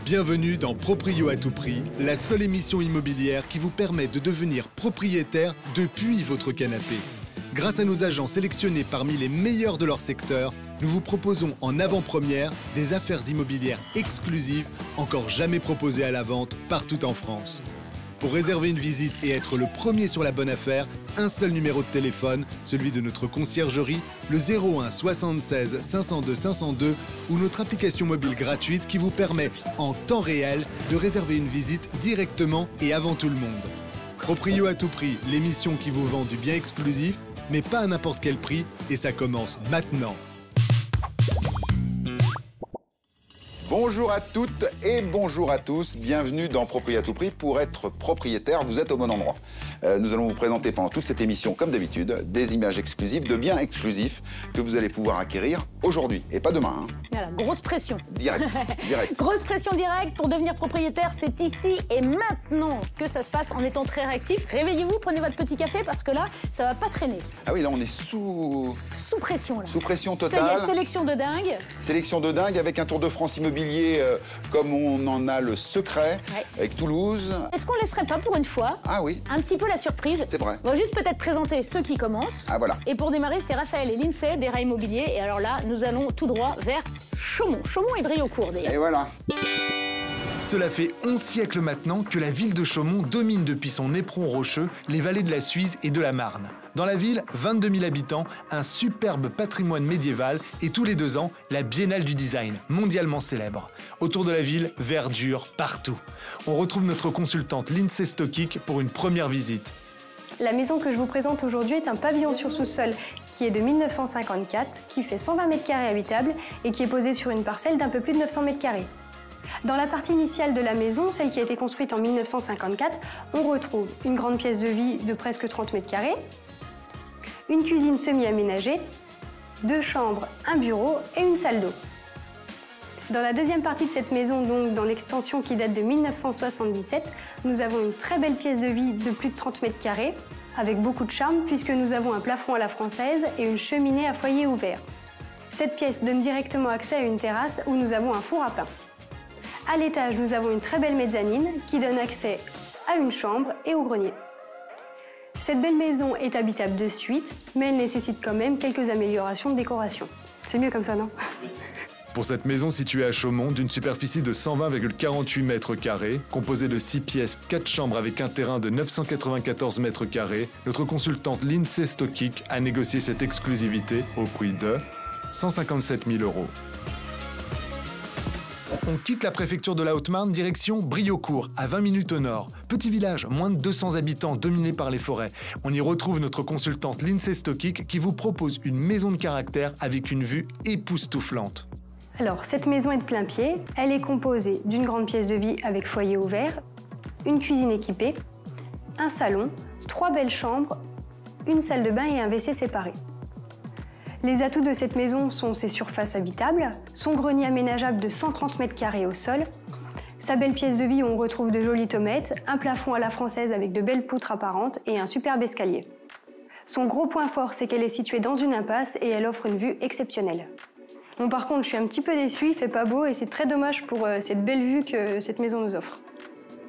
Bienvenue dans Proprio à tout prix, la seule émission immobilière qui vous permet de devenir propriétaire depuis votre canapé. Grâce à nos agents sélectionnés parmi les meilleurs de leur secteur, nous vous proposons en avant-première des affaires immobilières exclusives encore jamais proposées à la vente partout en France. Pour réserver une visite et être le premier sur la bonne affaire, un seul numéro de téléphone, celui de notre conciergerie, le 01 76 502 502 ou notre application mobile gratuite qui vous permet, en temps réel, de réserver une visite directement et avant tout le monde. Proprio à tout prix, l'émission qui vous vend du bien exclusif, mais pas à n'importe quel prix, et ça commence maintenant. Bonjour à toutes et bonjour à tous, bienvenue dans Proprio à tout prix. Pour être propriétaire, vous êtes au bon endroit. Nous allons vous présenter pendant toute cette émission, comme d'habitude, des images exclusives, de biens exclusifs que vous allez pouvoir acquérir aujourd'hui et pas demain. Hein. Voilà, grosse pression. Direct. Grosse pression directe pour devenir propriétaire, c'est ici et maintenant que ça se passe en étant très réactif. Réveillez-vous, prenez votre petit café parce que là, ça va pas traîner. Ah oui, là on est sous pression. Là. Sous pression totale. Ça y est, sélection de dingue. Sélection de dingue avec un Tour de France immobilier comme on en a le secret avec Toulouse. Est-ce qu'on laisserait pas pour une fois un petit peu la surprise? C'est vrai. On va juste peut-être présenter ceux qui commencent. Ah voilà. Et pour démarrer, c'est Raphaël et Lindsay des Rats Immobiliers. Et alors là, nous allons tout droit vers Chaumont. Chaumont et Briaucourt d'ailleurs. Et voilà. Cela fait 11 siècles maintenant que la ville de Chaumont domine depuis son éperon rocheux les vallées de la Suisse et de la Marne. Dans la ville, 22 000 habitants, un superbe patrimoine médiéval et tous les 2 ans, la Biennale du Design, mondialement célèbre. Autour de la ville, verdure partout. On retrouve notre consultante Lindsay Stokic pour une première visite. La maison que je vous présente aujourd'hui est un pavillon sur sous-sol qui est de 1954, qui fait 120 m² habitables et qui est posé sur une parcelle d'un peu plus de 900 m². Dans la partie initiale de la maison, celle qui a été construite en 1954, on retrouve une grande pièce de vie de presque 30 m², une cuisine semi-aménagée, 2 chambres, un bureau et une salle d'eau. Dans la deuxième partie de cette maison, donc dans l'extension qui date de 1977, nous avons une très belle pièce de vie de plus de 30 m², avec beaucoup de charme puisque nous avons un plafond à la française et une cheminée à foyer ouvert. Cette pièce donne directement accès à une terrasse où nous avons un four à pain. À l'étage, nous avons une très belle mezzanine qui donne accès à une chambre et au grenier. Cette belle maison est habitable de suite, mais elle nécessite quand même quelques améliorations de décoration. C'est mieux comme ça, non? Pour cette maison située à Chaumont, d'une superficie de 120,48 m², composée de 6 pièces, 4 chambres avec un terrain de 994 m², notre consultante Lindsay Stokic a négocié cette exclusivité au prix de 157 000 €. On quitte la préfecture de la Haute-Marne, direction Briaucourt, à 20 minutes au nord. Petit village, moins de 200 habitants, dominé par les forêts. On y retrouve notre consultante Lindsay Stokic qui vous propose une maison de caractère avec une vue époustouflante. Alors, cette maison est de plein pied. Elle est composée d'une grande pièce de vie avec foyer ouvert, une cuisine équipée, un salon, 3 belles chambres, une salle de bain et un WC séparé. Les atouts de cette maison sont ses surfaces habitables, son grenier aménageable de 130 m² au sol, sa belle pièce de vie où on retrouve de jolies tomates, un plafond à la française avec de belles poutres apparentes et un superbe escalier. Son gros point fort, c'est qu'elle est située dans une impasse et elle offre une vue exceptionnelle. Bon, par contre, je suis un petit peu déçue, il fait pas beau et c'est très dommage pour cette belle vue que cette maison nous offre.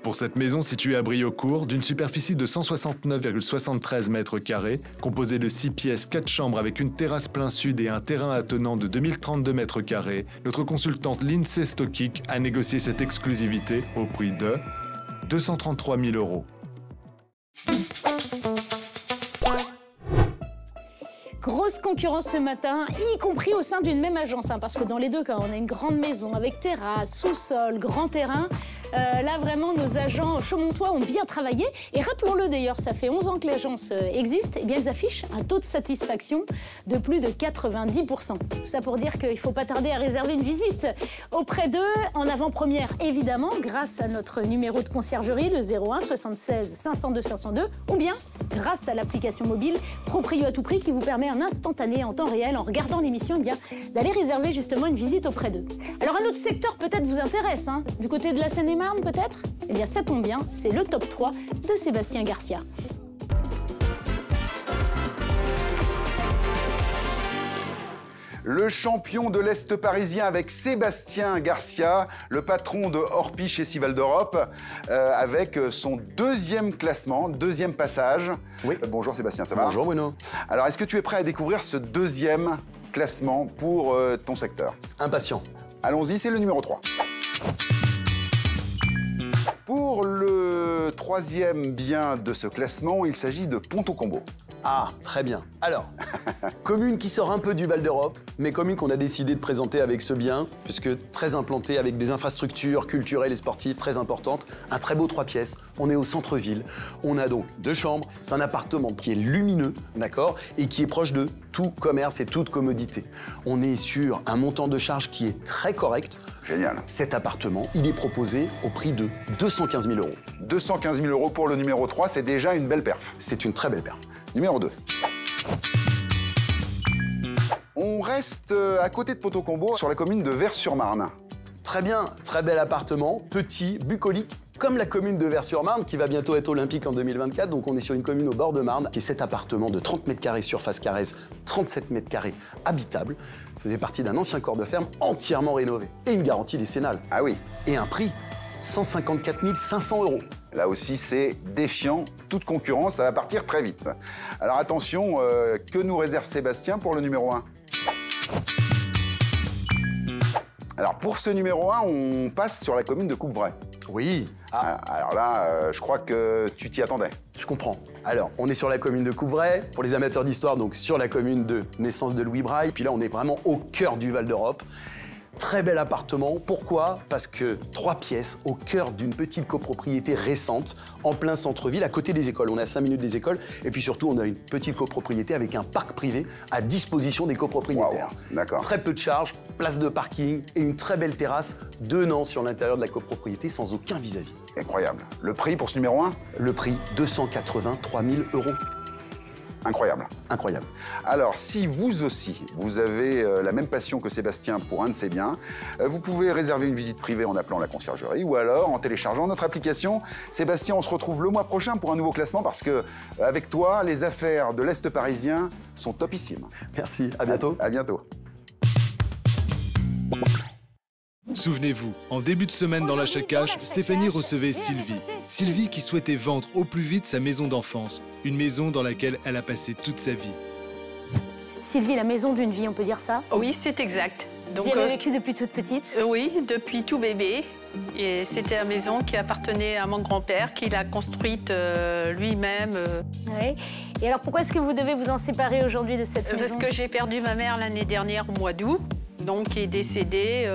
Pour cette maison située à Briaucourt, d'une superficie de 169,73 m², composée de 6 pièces, 4 chambres avec une terrasse plein sud et un terrain attenant de 2032 m², notre consultante Lindsay Stokic a négocié cette exclusivité au prix de 233 000 €. Grosse concurrence ce matin, y compris au sein d'une même agence, parce que dans les deux cas, on a une grande maison avec terrasse, sous-sol, grand terrain. Là, vraiment, nos agents chaumontois ont bien travaillé. Et rappelons-le d'ailleurs, ça fait 11 ans que l'agence existe. Eh bien, ils affichent un taux de satisfaction de plus de 90%. Tout ça pour dire qu'il ne faut pas tarder à réserver une visite auprès d'eux, en avant-première, évidemment, grâce à notre numéro de conciergerie, le 01 76 502 502, ou bien grâce à l'application mobile Proprio à tout prix qui vous permet en instantané, en temps réel, en regardant l'émission, eh bien, d'aller réserver justement une visite auprès d'eux. Alors, un autre secteur peut-être vous intéresse, hein, du côté de la Seine-et-Marne peut-être? Eh bien, ça tombe bien, c'est le top 3 de Sébastien Garcia. Le champion de l'Est parisien avec Sébastien Garcia, le patron de Orpi chez Sival d'Europe, avec son deuxième classement, deuxième passage. Oui. Bonjour Sébastien, ça va? Bonjour Bruno. Alors, est-ce que tu es prêt à découvrir ce deuxième classement pour ton secteur? Impatient. Allons-y, c'est le numéro 3. Pour le troisième bien de ce classement, il s'agit de Pont-au-Combo. Ah, très bien. Alors, commune qui sort un peu du Val d'Europe, mais commune qu'on a décidé de présenter avec ce bien, puisque très implantée avec des infrastructures culturelles et sportives très importantes, un très beau 3 pièces, on est au centre-ville, on a donc 2 chambres, c'est un appartement qui est lumineux, d'accord, et qui est proche de tout commerce et toute commodité. On est sur un montant de charge qui est très correct. Génial. Cet appartement, il est proposé au prix de 215 000 €. 215 000 € pour le numéro 3, c'est déjà une belle perf. C'est une très belle perf. Numéro 2. On reste à côté de Pont-au-Combo, sur la commune de Vers-sur-Marne. Très bien, très bel appartement, petit, bucolique, comme la commune de Vers-sur-Marne, qui va bientôt être olympique en 2024. Donc on est sur une commune au bord de Marne, qui est cet appartement de 30 mètres carrés surface carrée, 37 mètres carrés habitable. Faisait partie d'un ancien corps de ferme entièrement rénové. Et une garantie décennale. Ah oui. Et un prix, 154 500 €. Là aussi, c'est défiant. Toute concurrence, ça va partir très vite. Alors attention, que nous réserve Sébastien pour le numéro 1? Alors pour ce numéro 1, on passe sur la commune de Coupvray. Oui. Ah, Alors là, je crois que tu t'y attendais. je comprends. Alors, on est sur la commune de Coupvray, pour les amateurs d'histoire, donc sur la commune de naissance de Louis Braille. Puis là, on est vraiment au cœur du Val d'Europe. Très bel appartement. Pourquoi? Parce que 3 pièces au cœur d'une petite copropriété récente, en plein centre-ville, à côté des écoles. On est à 5 minutes des écoles. Et puis surtout, on a une petite copropriété avec un parc privé à disposition des copropriétaires. Wow, d'accord. Très peu de charges, place de parking et une très belle terrasse donnant sur l'intérieur de la copropriété sans aucun vis-à-vis. Incroyable. Le prix pour ce numéro 1? Le prix, 283 000 €. Incroyable. Incroyable. Alors, si vous aussi, vous avez la même passion que Sébastien pour un de ses biens, vous pouvez réserver une visite privée en appelant la conciergerie ou alors en téléchargeant notre application. Sébastien, on se retrouve le mois prochain pour un nouveau classement parce que, avec toi, les affaires de l'Est parisien sont topissimes. Merci, à bientôt. À bientôt. Souvenez-vous, en début de semaine dans l'Achat Cash, Stéphanie recevait Sylvie. Sylvie qui souhaitait vendre au plus vite sa maison d'enfance, une maison dans laquelle elle a passé toute sa vie. Sylvie, la maison d'une vie, on peut dire ça? Oui, c'est exact. Vous y avez vécu depuis toute petite? Oui, depuis tout bébé. Et c'était la maison qui appartenait à mon grand-père, qu'il a construite lui-même. Oui. Et alors, pourquoi est-ce que vous devez vous en séparer aujourd'hui de cette maison? Parce que j'ai perdu ma mère l'année dernière au mois d'août, donc qui est décédée.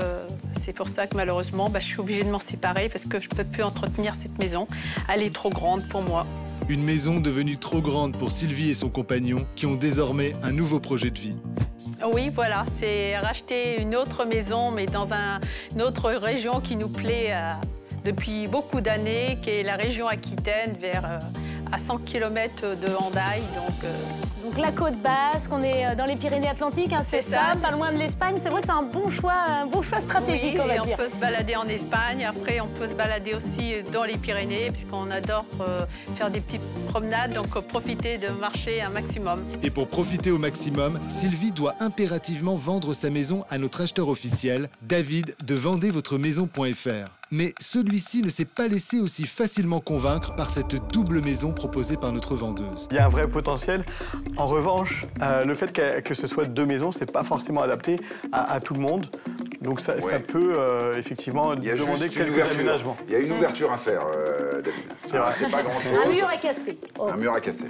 C'est pour ça que malheureusement, je suis obligée de m'en séparer parce que je ne peux plus entretenir cette maison. Elle est trop grande pour moi. Une maison devenue trop grande pour Sylvie et son compagnon qui ont désormais un nouveau projet de vie. Oui, voilà, c'est racheter une autre maison, mais dans une autre région qui nous plaît depuis beaucoup d'années, qui est la région Aquitaine, à 100 km de Hendaye. Donc la côte basque, on est dans les Pyrénées-Atlantiques, hein, c'est ça, pas loin de l'Espagne. C'est vrai que c'est un bon choix stratégique, oui, on va et dire. on peut se balader en Espagne, après on peut se balader aussi dans les Pyrénées, puisqu'on adore faire des petites promenades, donc profiter de marcher un maximum. Et pour profiter au maximum, Sylvie doit impérativement vendre sa maison à notre acheteur officiel, David de vendezvotreMaison.fr. Mais celui-ci ne s'est pas laissé aussi facilement convaincre par cette double maison proposée par notre vendeuse. Il y a un vrai potentiel. En revanche, le fait que ce soit 2 maisons, c'est pas forcément adapté à tout le monde. Donc ça peut effectivement demander quelques aménagements. Il y a une ouverture à faire, David. C'est vrai. C'est pas grand-chose. Un mur à casser. Oh. Un mur à casser.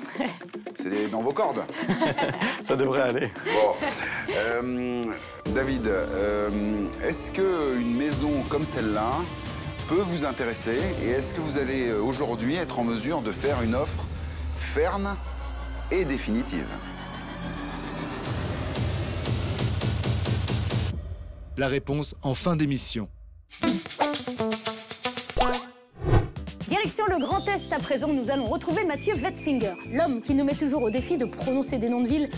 C'est dans vos cordes. Ça devrait aller. Bon. David, est-ce qu'une maison comme celle-là peut vous intéresser et est-ce que vous allez aujourd'hui être en mesure de faire une offre ferme et définitive? La réponse en fin d'émission. Direction le Grand Est à présent, nous allons retrouver Mathieu Wetzinger, l'homme qui nous met toujours au défi de prononcer des noms de villes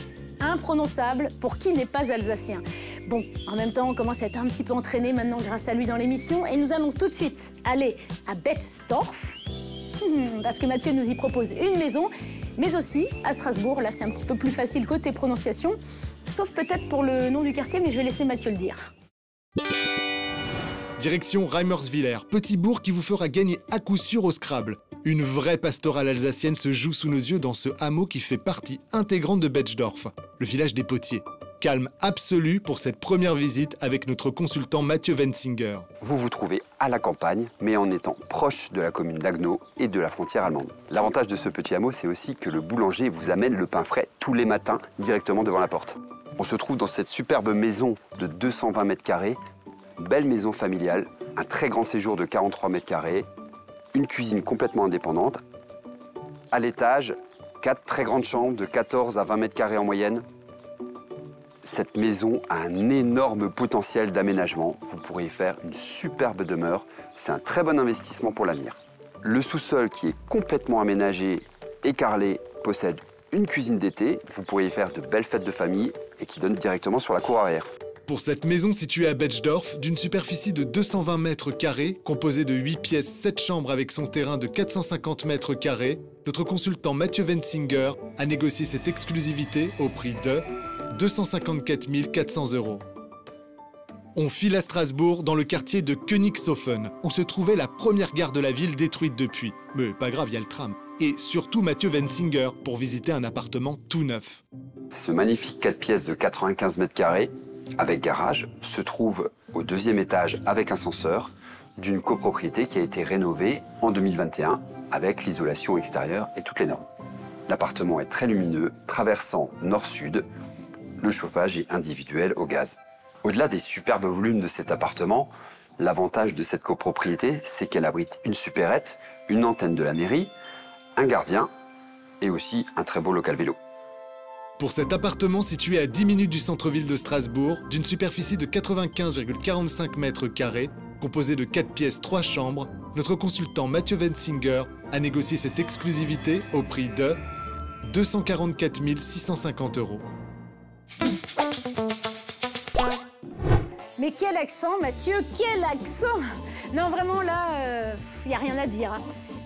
imprononçables pour qui n'est pas alsacien. Bon, en même temps, on commence à être un petit peu entraîné maintenant grâce à lui dans l'émission et nous allons tout de suite aller à Betzdorf parce que Mathieu nous y propose une maison mais aussi à Strasbourg. Là, c'est un petit peu plus facile côté prononciation, sauf peut-être pour le nom du quartier, mais je vais laisser Mathieu le dire. Direction Reimerswiller, petit bourg qui vous fera gagner à coup sûr au Scrabble. Une vraie pastorale alsacienne se joue sous nos yeux dans ce hameau qui fait partie intégrante de Betschdorf, le village des potiers. Calme absolu pour cette première visite avec notre consultant Mathieu Wenzinger. Vous vous trouvez à la campagne, mais en étant proche de la commune d'Haguenau et de la frontière allemande. L'avantage de ce petit hameau, c'est aussi que le boulanger vous amène le pain frais tous les matins directement devant la porte. On se trouve dans cette superbe maison de 220 mètres carrés, belle maison familiale, un très grand séjour de 43 mètres carrés, une cuisine complètement indépendante. À l'étage, 4 très grandes chambres de 14 à 20 mètres carrés en moyenne. Cette maison a un énorme potentiel d'aménagement. Vous pourrez y faire une superbe demeure. C'est un très bon investissement pour l'avenir. Le sous-sol qui est complètement aménagé et carrelé possède une cuisine d'été. Vous pourrez y faire de belles fêtes de famille et qui donne directement sur la cour arrière. Pour cette maison située à Betschdorf, d'une superficie de 220 mètres carrés, composée de 8 pièces, 7 chambres avec son terrain de 450 mètres carrés, notre consultant Mathieu Wenzinger a négocié cette exclusivité au prix de 254 400 €. On file à Strasbourg, dans le quartier de Königshofen, où se trouvait la première gare de la ville détruite depuis. Mais pas grave, il y a le tram. Et surtout Mathieu Wenzinger pour visiter un appartement tout neuf. Ce magnifique 4 pièces de 95 mètres carrés, avec garage, se trouve au 2e étage avec ascenseur d'une copropriété qui a été rénovée en 2021 avec l'isolation extérieure et toutes les normes. L'appartement est très lumineux, traversant nord-sud. Le chauffage est individuel au gaz. Au-delà des superbes volumes de cet appartement, l'avantage de cette copropriété, c'est qu'elle abrite une supérette, une antenne de la mairie, un gardien et aussi un très beau local vélo. Pour cet appartement situé à 10 minutes du centre-ville de Strasbourg, d'une superficie de 95,45 mètres carrés, composé de 4 pièces, 3 chambres, notre consultant Mathieu Wenzinger a négocié cette exclusivité au prix de 244 650 €. Mais quel accent, Mathieu, quel accent! Non, vraiment, là, il n'y a rien à dire.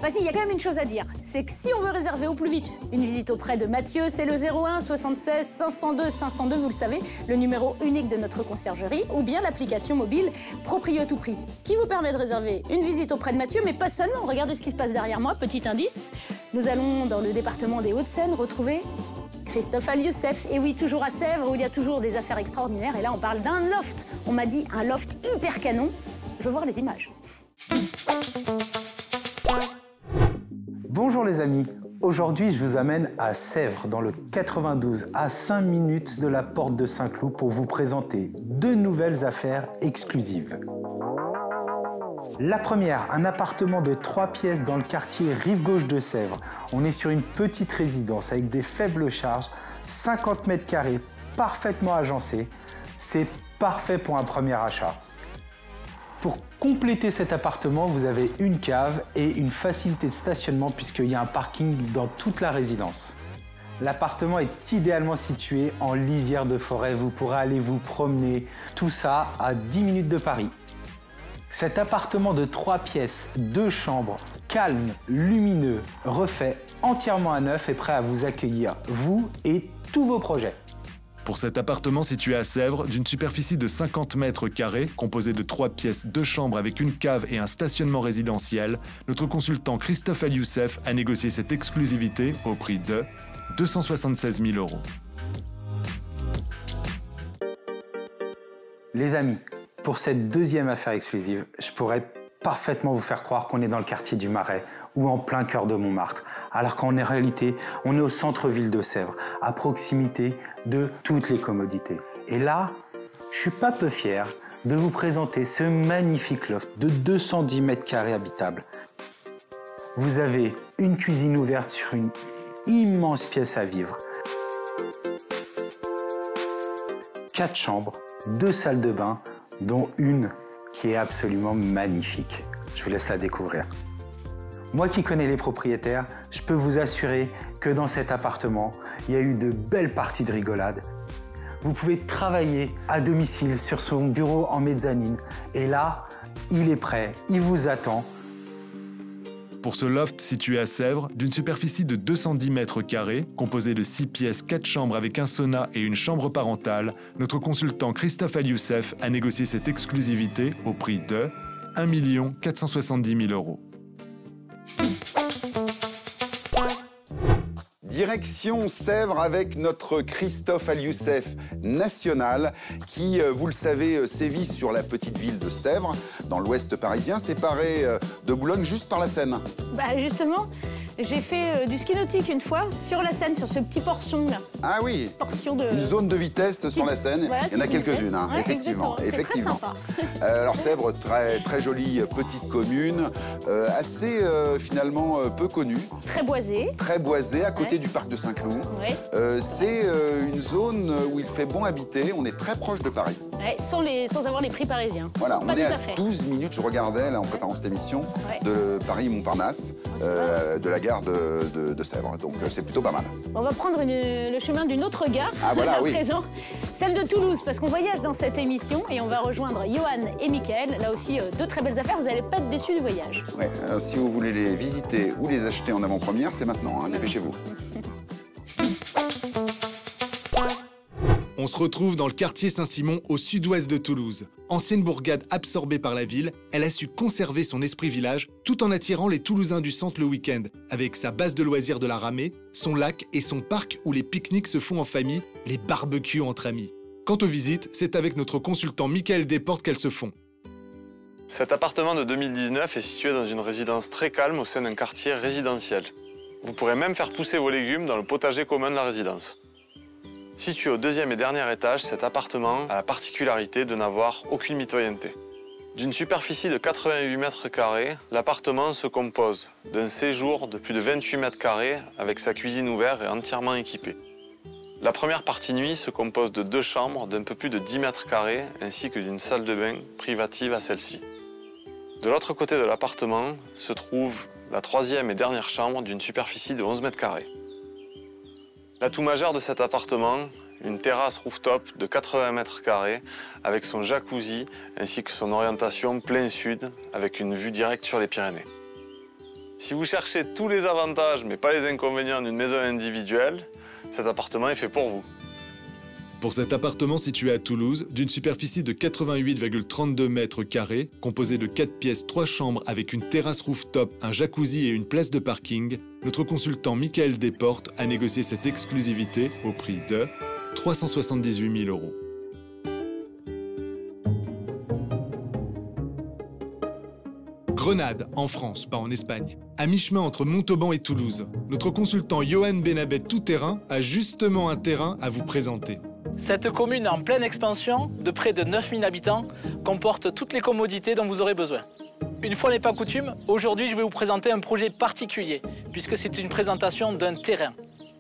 Bah si, il y a quand même une chose à dire. C'est que si on veut réserver au plus vite une visite auprès de Mathieu, c'est le 01 76 502 502, vous le savez, le numéro unique de notre conciergerie, ou bien l'application mobile Proprio à tout prix, qui vous permet de réserver une visite auprès de Mathieu, mais pas seulement. Regardez ce qui se passe derrière moi, petit indice. Nous allons, dans le département des Hauts-de-Seine, retrouver Christophe Al-Youssef, et oui, toujours à Sèvres, où il y a toujours des affaires extraordinaires. Et là, on parle d'un loft. On m'a dit un loft hyper canon. Je veux voir les images. Bonjour les amis. Aujourd'hui, je vous amène à Sèvres, dans le 92, à 5 minutes de la porte de Saint-Cloud, pour vous présenter 2 nouvelles affaires exclusives. La première, un appartement de 3 pièces dans le quartier Rive-Gauche de Sèvres. On est sur une petite résidence avec des faibles charges, 50 mètres carrés, parfaitement agencé. C'est parfait pour un premier achat. Pour compléter cet appartement, vous avez une cave et une facilité de stationnement puisqu'il y a un parking dans toute la résidence. L'appartement est idéalement situé en lisière de forêt. Vous pourrez aller vous promener, tout ça à 10 minutes de Paris. Cet appartement de 3 pièces, 2 chambres, calme, lumineux, refait entièrement à neuf est prêt à vous accueillir, vous et tous vos projets. Pour cet appartement situé à Sèvres, d'une superficie de 50 mètres carrés, composé de 3 pièces, 2 chambres avec une cave et un stationnement résidentiel, notre consultant Christophe Al-Youssef a négocié cette exclusivité au prix de 276 000 €. Les amis, pour cette deuxième affaire exclusive, je pourrais parfaitement vous faire croire qu'on est dans le quartier du Marais ou en plein cœur de Montmartre, alors qu'en réalité, on est au centre-ville de Sèvres, à proximité de toutes les commodités. Et là, je suis pas peu fier de vous présenter ce magnifique loft de 210 mètres carrés habitable. Vous avez une cuisine ouverte sur une immense pièce à vivre, 4 chambres, 2 salles de bain, dont une qui est absolument magnifique. Je vous laisse la découvrir. Moi qui connais les propriétaires, je peux vous assurer que dans cet appartement, il y a eu de belles parties de rigolade. Vous pouvez travailler à domicile sur son bureau en mezzanine. Et là, il est prêt, il vous attend pour ce loft situé à Sèvres, d'une superficie de 210 mètres carrés, composé de 6 pièces, 4 chambres avec un sauna et une chambre parentale, notre consultant Christophe Al-Youssef a négocié cette exclusivité au prix de 1 470 000 €. Direction Sèvres avec notre Christophe Al-Youssef national qui, vous le savez, sévit sur la petite ville de Sèvres, dans l'ouest parisien, séparée de Boulogne juste par la Seine. Bah justement, j'ai fait du ski nautique une fois sur la Seine, sur ce petit portion là. Ah oui, une zone de vitesse sur la Seine, voilà, il y en a quelques-unes, hein, ouais, effectivement. Effectivement. Alors Sèvres, très jolie petite commune, assez finalement peu connue. Très boisée. Très boisée, à côté du parc de Saint-Cloud. Ouais. C'est une zone où il fait bon habiter, on est très proche de Paris. Ouais, sans avoir les prix parisiens. Voilà, on est à 12 minutes, je regardais là en préparant cette émission, de Paris-Montparnasse, de la gare de Sèvres, donc c'est plutôt pas mal. On va prendre le chemin d'une autre gare à présent, celle de Toulouse, parce qu'on voyage dans cette émission et on va rejoindre Johan et Mickaël. Là aussi, deux très belles affaires, vous n'allez pas être déçus du voyage. Ouais, alors si vous voulez les visiter ou les acheter en avant-première, c'est maintenant, hein, dépêchez-vous. On se retrouve dans le quartier Saint-Simon, au sud-ouest de Toulouse. Ancienne bourgade absorbée par la ville, elle a su conserver son esprit village tout en attirant les Toulousains du centre le week-end, avec sa base de loisirs de la Ramée, son lac et son parc où les pique-niques se font en famille, les barbecues entre amis. Quant aux visites, c'est avec notre consultant Mickaël Desportes qu'elles se font. Cet appartement de 2019 est situé dans une résidence très calme au sein d'un quartier résidentiel. Vous pourrez même faire pousser vos légumes dans le potager commun de la résidence. Situé au deuxième et dernier étage, cet appartement a la particularité de n'avoir aucune mitoyenneté. D'une superficie de 88 mètres carrés, l'appartement se compose d'un séjour de plus de 28 mètres carrés avec sa cuisine ouverte et entièrement équipée. La première partie nuit se compose de 2 chambres d'un peu plus de 10 mètres carrés ainsi que d'une salle de bain privative à celle-ci. De l'autre côté de l'appartement se trouve la troisième et dernière chambre d'une superficie de 11 mètres carrés. L'atout majeur de cet appartement, une terrasse rooftop de 80 mètres carrés avec son jacuzzi ainsi que son orientation plein sud avec une vue directe sur les Pyrénées. Si vous cherchez tous les avantages mais pas les inconvénients d'une maison individuelle, cet appartement est fait pour vous. Pour cet appartement situé à Toulouse, d'une superficie de 88,32 mètres carrés, composé de 4 pièces, 3 chambres avec une terrasse rooftop, un jacuzzi et une place de parking, notre consultant Mickaël Desportes a négocié cette exclusivité au prix de 378 000 €. Grenade, en France, pas en Espagne. À mi-chemin entre Montauban et Toulouse, notre consultant Johan Benabet tout-terrain a justement un terrain à vous présenter. Cette commune en pleine expansion, de près de 9000 habitants, comporte toutes les commodités dont vous aurez besoin. Une fois n'est pas coutume, aujourd'hui je vais vous présenter un projet particulier, puisque c'est une présentation d'un terrain.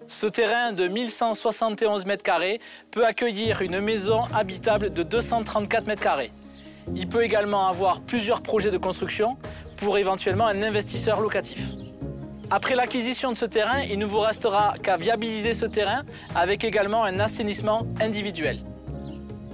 Ce terrain de 1171 mètres carrés peut accueillir une maison habitable de 234 mètres carrés. Il peut également avoir plusieurs projets de construction pour éventuellement un investisseur locatif. Après l'acquisition de ce terrain, il ne vous restera qu'à viabiliser ce terrain avec également un assainissement individuel.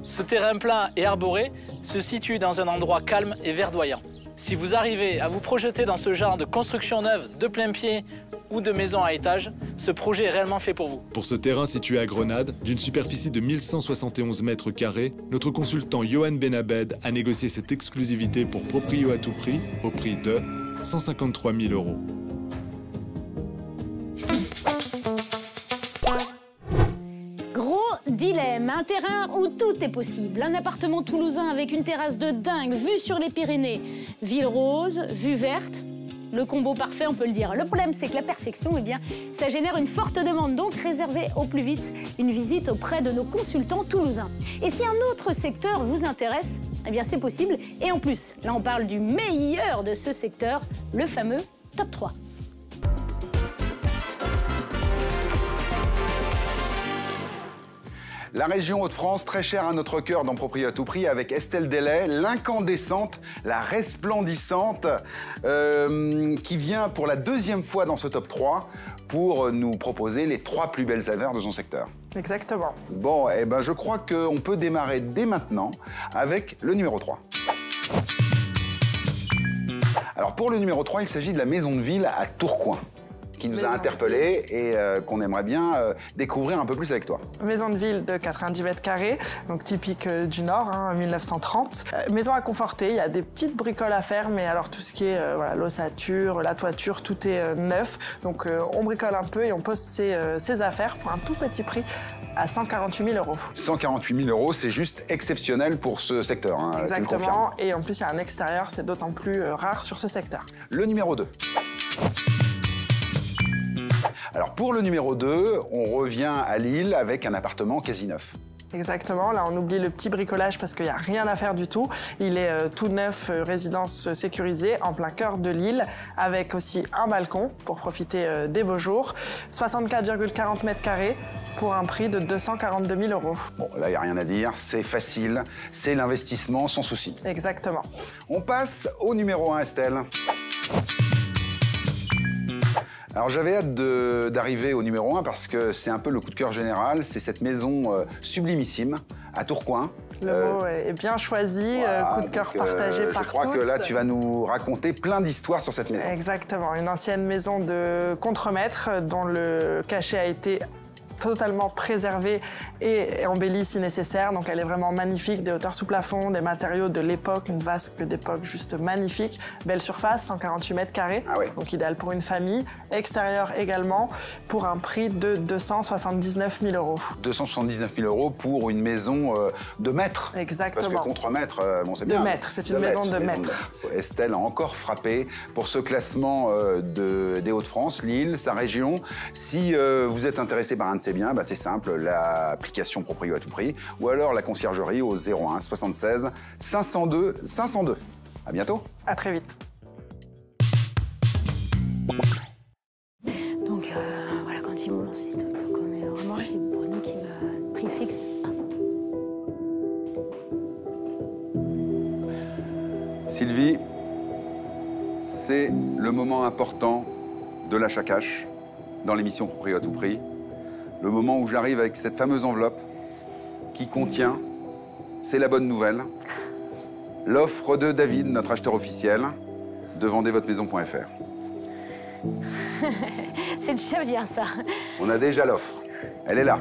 Ce terrain plat et arboré se situe dans un endroit calme et verdoyant. Si vous arrivez à vous projeter dans ce genre de construction neuve de plein pied ou de maison à étage, ce projet est réellement fait pour vous. Pour ce terrain situé à Grenade, d'une superficie de 1171 mètres carrés, notre consultant Johan Benabed a négocié cette exclusivité pour Proprio à tout prix, au prix de 153 000 €. Dilemme, un terrain où tout est possible. Un appartement toulousain avec une terrasse de dingue, vue sur les Pyrénées. Ville rose, vue verte. Le combo parfait, on peut le dire. Le problème, c'est que la perfection, eh bien, ça génère une forte demande. Donc, réservez au plus vite une visite auprès de nos consultants toulousains. Et si un autre secteur vous intéresse, eh bien, c'est possible. Et en plus, là, on parle du meilleur de ce secteur, le fameux top 3. La région Hauts-de-France, très chère à notre cœur dans Proprio à tout prix, avec Estelle Delay, l'incandescente, la resplendissante, qui vient pour la deuxième fois dans ce top 3 pour nous proposer les 3 plus belles affaires de son secteur. Exactement. Bon, eh ben, je crois qu'on peut démarrer dès maintenant avec le numéro 3. Alors pour le numéro 3, il s'agit de la maison de ville à Tourcoing, qui nous a interpellés et qu'on aimerait bien découvrir un peu plus avec toi. Maison de ville de 90 mètres carrés, donc typique du Nord, 1930. Maison à conforter, il y a des petites bricoles à faire, mais alors tout ce qui est voilà, l'ossature, la toiture, tout est neuf. Donc on bricole un peu et on pose ses affaires pour un tout petit prix à 148 000 €. 148 000 €, c'est juste exceptionnel pour ce secteur. Hein, exactement, et en plus il y a un extérieur, c'est d'autant plus rare sur ce secteur. Le numéro 2. Alors pour le numéro 2, on revient à Lille avec un appartement quasi neuf. Exactement, là on oublie le petit bricolage parce qu'il n'y a rien à faire du tout. Il est tout neuf, résidence sécurisée, en plein cœur de Lille, avec aussi un balcon pour profiter des beaux jours. 64,40 mètres carrés pour un prix de 242 000 €. Bon, là il n'y a rien à dire, c'est facile, c'est l'investissement sans souci. Exactement. On passe au numéro 1, Estelle. Alors j'avais hâte d'arriver au numéro 1 parce que c'est un peu le coup de cœur général, c'est cette maison sublimissime à Tourcoing. Le mot est bien choisi, voilà, coup de cœur partagé par tous. Je crois que là tu vas nous raconter plein d'histoires sur cette maison. Exactement, une ancienne maison de contremaître dont le cachet a été totalement préservée et embellie si nécessaire. Donc elle est vraiment magnifique, des hauteurs sous plafond, des matériaux de l'époque, une vasque d'époque juste magnifique. Belle surface, 148 mètres carrés, donc idéal pour une famille. Extérieur également, pour un prix de 279 000 €. 279 000 € pour une maison de maître. Exactement. Parce que contre-maître, bon c'est bien. De maître, c'est une maison de maître. Estelle a encore frappé pour ce classement des Hauts-de-France, Lille, sa région. Si vous êtes intéressé par un de ces biens, bah c'est simple, l'application Proprio à tout prix, ou alors la conciergerie au 01 76 502 502. À bientôt. À très vite. Donc voilà, quand ils m'ont lancé, donc on est vraiment chez Bruno qui m'a le prix fixe. Sylvie, c'est le moment important de l'achat cash dans l'émission Proprio à tout prix. Le moment où j'arrive avec cette fameuse enveloppe qui contient, c'est la bonne nouvelle, l'offre de David, notre acheteur officiel, de vendezvotemaison.fr. C'est déjà bien ça. On a déjà l'offre, elle est là.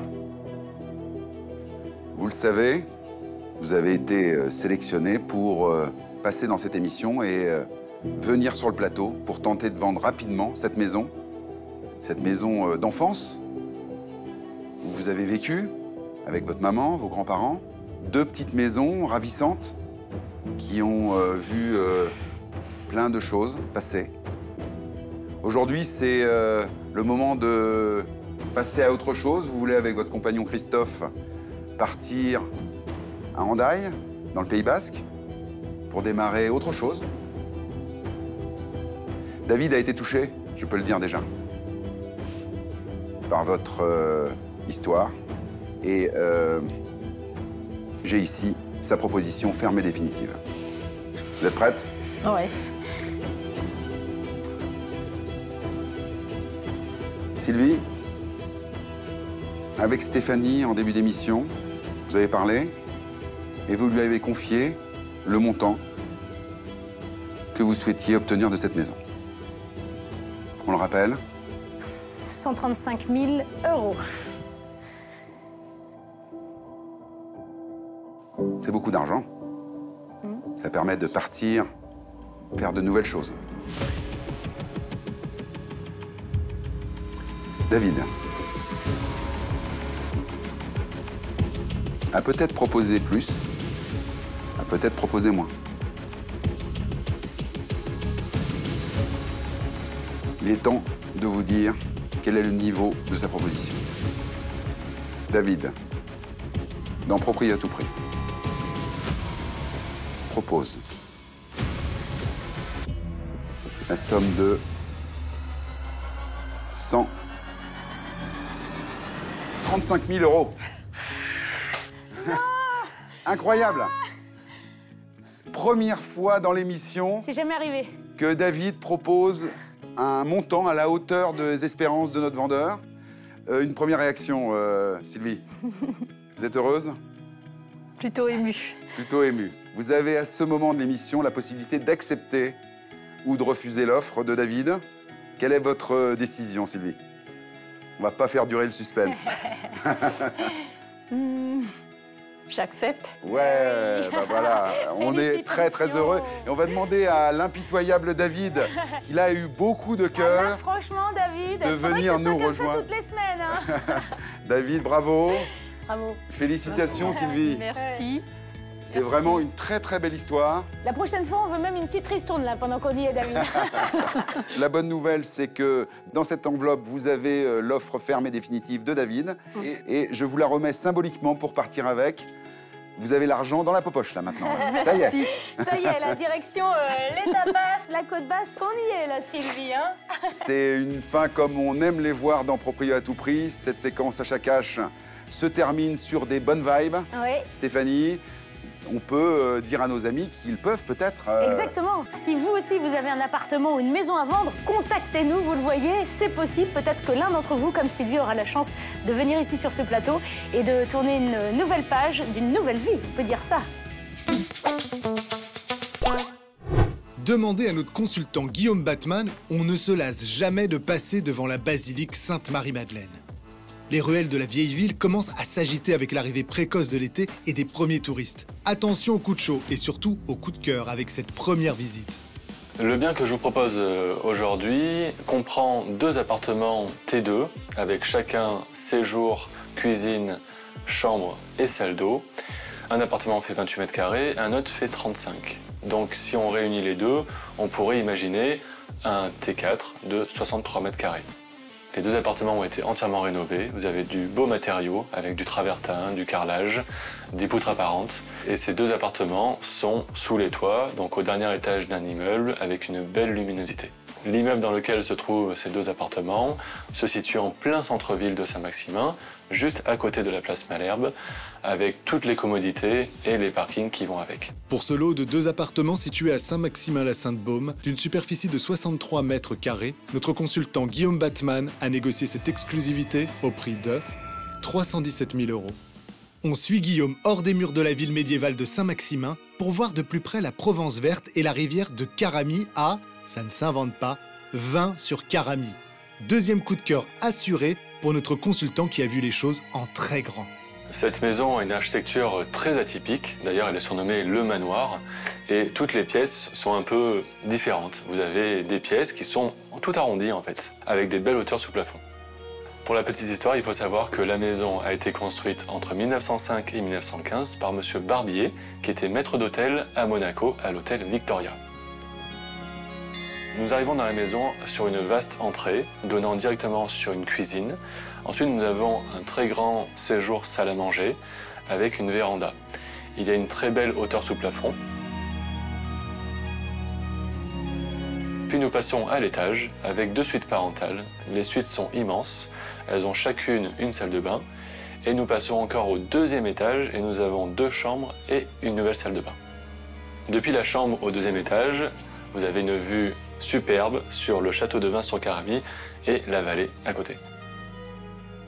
Vous le savez, vous avez été sélectionné pour passer dans cette émission et venir sur le plateau pour tenter de vendre rapidement cette maison d'enfance, où vous avez vécu avec votre maman, vos grands-parents, 2 petites maisons ravissantes qui ont vu plein de choses passer. Aujourd'hui, c'est le moment de passer à autre chose. Vous voulez, avec votre compagnon Christophe, partir à Hendaye, dans le Pays Basque, pour démarrer autre chose. David a été touché, je peux le dire déjà, par votre histoire. Et j'ai ici sa proposition ferme et définitive. Vous êtes prête? Ouais. Sylvie, avec Stéphanie, en début d'émission, vous avez parlé et vous lui avez confié le montant que vous souhaitiez obtenir de cette maison. On le rappelle? 135 000 €. C'est beaucoup d'argent. Ça permet de partir, faire de nouvelles choses. David a peut-être proposé plus, a peut-être proposé moins. Il est temps de vous dire quel est le niveau de sa proposition. David, dans Proprio à tout prix, propose la somme de 135 000 €. Incroyable. Première fois dans l'émission. C'est jamais arrivé. Que David propose un montant à la hauteur des espérances de notre vendeur. Une première réaction, Sylvie. Vous êtes heureuse? Plutôt émue. Plutôt émue. Vous avez à ce moment de l'émission la possibilité d'accepter ou de refuser l'offre de David. Quelle est votre décision, Sylvie? On va pas faire durer le suspense. J'accepte. Ouais, bah voilà, on est très heureux. Et on va demander à l'impitoyable David, qui a eu beaucoup de cœur. Là, franchement, David, de venir nous rejoindre. Comme ça toutes les semaines. Hein. David, bravo. Bravo. Félicitations, Sylvie. Merci. C'est vraiment une très belle histoire. La prochaine fois, on veut même une petite ristourne là, pendant qu'on y est, David. La bonne nouvelle, c'est que dans cette enveloppe, vous avez l'offre ferme et définitive de David. Et je vous la remets symboliquement pour partir avec. Vous avez l'argent dans la popoche, là, maintenant. Ça y est. Ça y est, la direction, les tapas, la côte basse, on y est, là, Sylvie. Hein. C'est une fin comme on aime les voir dans Proprio à tout prix. Cette séquence achat cash se termine sur des bonnes vibes. Oui. Stéphanie, on peut dire à nos amis qu'ils peuvent peut-être... Exactement. Si vous aussi, vous avez un appartement ou une maison à vendre, contactez-nous, vous le voyez, c'est possible. Peut-être que l'un d'entre vous, comme Sylvie, aura la chance de venir ici sur ce plateau et de tourner une nouvelle page d'une nouvelle vie, on peut dire ça. Demandez à notre consultant Guillaume Batman, on ne se lasse jamais de passer devant la basilique Sainte-Marie-Madeleine. Les ruelles de la vieille ville commencent à s'agiter avec l'arrivée précoce de l'été et des premiers touristes. Attention aux coups de chaud et surtout aux coups de cœur avec cette première visite. Le bien que je vous propose aujourd'hui comprend 2 appartements T2 avec chacun séjour, cuisine, chambre et salle d'eau. Un appartement fait 28 mètres carrés, un autre fait 35. Donc si on réunit les deux, on pourrait imaginer un T4 de 63 mètres carrés. Les 2 appartements ont été entièrement rénovés. Vous avez du beau matériau avec du travertin, du carrelage, des poutres apparentes. Et ces 2 appartements sont sous les toits, donc au dernier étage d'un immeuble avec une belle luminosité. L'immeuble dans lequel se trouvent ces 2 appartements se situe en plein centre-ville de Saint-Maximin, juste à côté de la place Malherbe, avec toutes les commodités et les parkings qui vont avec. Pour ce lot de 2 appartements situés à Saint-Maximin-la-Sainte-Baume, d'une superficie de 63 mètres carrés, notre consultant Guillaume Batman a négocié cette exclusivité au prix de 317 000 €. On suit Guillaume hors des murs de la ville médiévale de Saint-Maximin pour voir de plus près la Provence verte et la rivière de Caramie à, ça ne s'invente pas, 20 sur Caramie. Deuxième coup de cœur assuré pour notre consultant qui a vu les choses en très grand. Cette maison a une architecture très atypique, d'ailleurs elle est surnommée le manoir, et toutes les pièces sont un peu différentes. Vous avez des pièces qui sont tout arrondies en fait, avec des belles hauteurs sous plafond. Pour la petite histoire, il faut savoir que la maison a été construite entre 1905 et 1915 par M. Barbier, qui était maître d'hôtel à Monaco, à l'hôtel Victoria. Nous arrivons dans la maison sur une vaste entrée, donnant directement sur une cuisine. Ensuite, nous avons un très grand séjour salle à manger, avec une véranda. Il y a une très belle hauteur sous plafond. Puis nous passons à l'étage, avec 2 suites parentales. Les suites sont immenses, elles ont chacune une salle de bain. Et nous passons encore au 2e étage, et nous avons 2 chambres et une nouvelle salle de bain. Depuis la chambre au 2e étage, vous avez une vue superbe sur le château de Vins sur Caramie et la vallée à côté.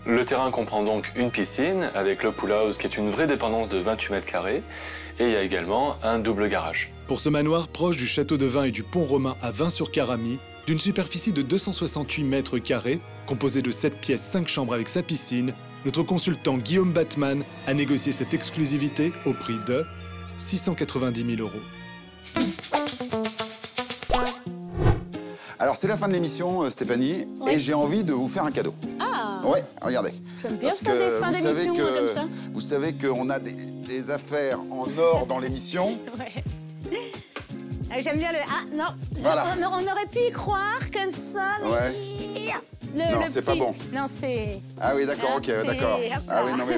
Le terrain comprend donc une piscine avec le pool house qui est une vraie dépendance de 28 mètres carrés et il y a également un double garage. Pour ce manoir proche du château de Vins et du pont romain à Vins sur Caramie, d'une superficie de 268 mètres carrés, composée de 7 pièces, 5 chambres avec sa piscine, notre consultant Guillaume Batman a négocié cette exclusivité au prix de 690 000 €. Alors, c'est la fin de l'émission, Stéphanie, et j'ai envie de vous faire un cadeau. Ah! Ouais, regardez. J'aime bien ça, des fins d'émission comme ça. Vous savez qu'on a des affaires en or dans l'émission. Ouais. J'aime bien le... Ah, non. Voilà. On aurait pu y croire comme ça, mais... Ouais. Non, c'est pas bon. Non, c'est... Ah oui, d'accord, ok, d'accord. Ah oui, non, mais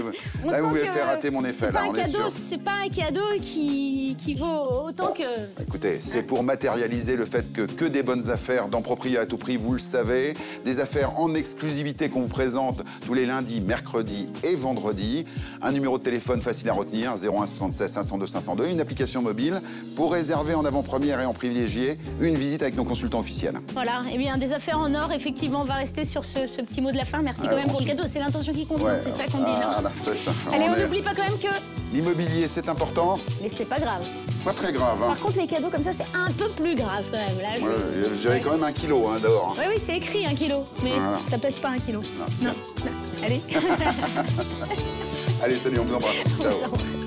là, vous m'avez fait rater mon effet, là, on est sûr. C'est pas un cadeau qui vaut autant que... Écoutez, c'est pour matérialiser le fait que des bonnes affaires dans Proprio à tout prix, vous le savez. Des affaires en exclusivité qu'on vous présente tous les lundis, mercredis et vendredis. Un numéro de téléphone facile à retenir, 01 76 502 502. Une application mobile pour réserver en avant-première et en privilégié une visite avec nos consultants officiels. Voilà, eh bien, des affaires en or, effectivement, on va rester sur ce petit mot de la fin. Merci quand même pour le cadeau. C'est l'intention qui compte, c'est ça qu'on dit, non? Voilà, c'est ça. Allez, on n'oublie pas quand même que... L'immobilier, c'est important. Mais c'était pas grave. Pas très grave. Par contre, les cadeaux comme ça, c'est un peu plus grave quand même. Là, j'avais quand même 1 kilo d'abord. Oui, c'est écrit 1 kilo, mais ça pèse pas 1 kilo. Non. Allez. Allez, salut, on vous embrasse. Ciao.